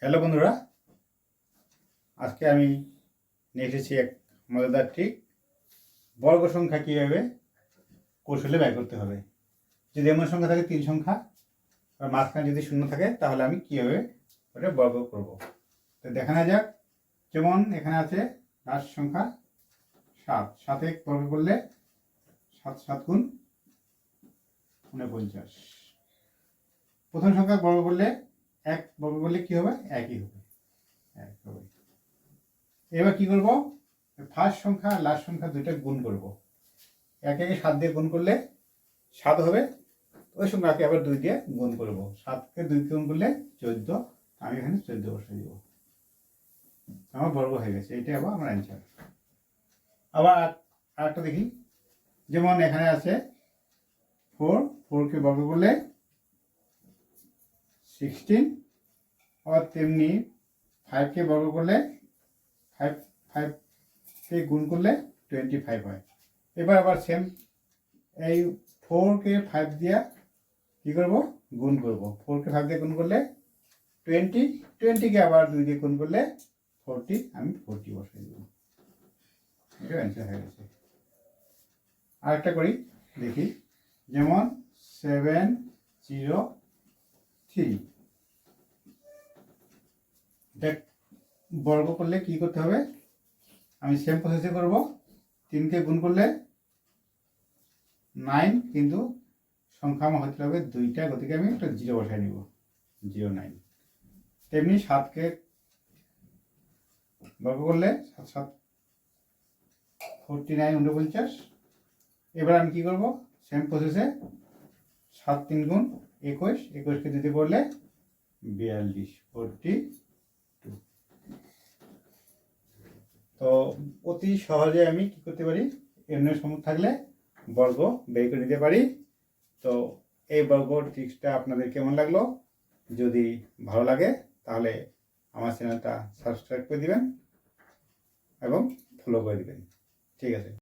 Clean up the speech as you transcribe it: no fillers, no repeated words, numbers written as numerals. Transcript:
Hello বন্ধুরা, আজকে আমি নিয়ে এসেছি এক মজাদার ট্রিক। বর্গ সংখ্যা কীভাবে কৌশলে ব্যয় করতে হবে। যদি এমন সংখ্যা থাকে 3 সংখ্যা আর মাঝখানে যদি শূন্য থাকে, তাহলে আমি কীভাবে ওটা বর্গ করব। তো দেখানো যাক। যেমন এখানে আছে লাস্ট সংখ্যা 7, 7 বর্গ করলে 7 7 গুণ 49। প্রথম সংখ্যা বর্গ করলে 1 বর্গ করলে কী হবে? একই হবে, 1 হবে। এবার কি করব, ফার্স্ট সংখ্যা আর লাস্ট সংখ্যা দুইটা গুণ করব। 1 কে 7 দিয়ে গুণ করলে 7 হবে, ওই সংখ্যাকে আবার 2 দিয়ে গুণ করব। 7 কে 2 দিয়ে গুণ করলে 14, আমি এখানে 14 বসিয়ে দেব। আমার বর্গ হয়ে গেছে, এটাই আবার আমার অ্যান্সার। আবার আরেকটা দেখি। যেমন এখানে আছে 4, 4 কে বর্গ করলে 16, আবার তেমনি 5 কে বর্গ করলে 5 কে গুণ করলে 25 হয়। এবার আবার সেম এই 4 কে 5 দিয়ে কি করব? গুণ করব। 4 কে 5 দিয়ে গুণ করলে 20, 20 কে আবার 2 দিয়ে গুণ করলে 40, আমি 40 বসাই দেব। এটা অ্যান্সার হয়ে গেছে। আরেকটা করি, দেখি। যেমন 703, এটা বর্গ করলে কি করতে হবে? আমি সেম প্রসেসে করব। 3 কে গুণ করলে 9, কিন্তু সংখ্যা আমার হতে হবে 2টা, গতিকে আমি একটা 0 বসাই নিব, 09। তেমনি 7 কে বর্গ করলে 7 7 49, 49। এবার আমি কি করব? সেম প্রসেসে 7 3 গুণ 21, 21 কে দিতে করলে 42, 42। তো অতি সহজে আমি কি করতে পারি? এর সমুখ থাকলে বর্গ বের করে নিতে পারি। তো এই বর্গ ট্রিক্সটা আপনাদের কেমন লাগলো? যদি ভালো লাগে তাহলে আমার চ্যানেলটা সাবস্ক্রাইব করে দিবেন এবং ফলো করে দিবেন। ঠিক আছে।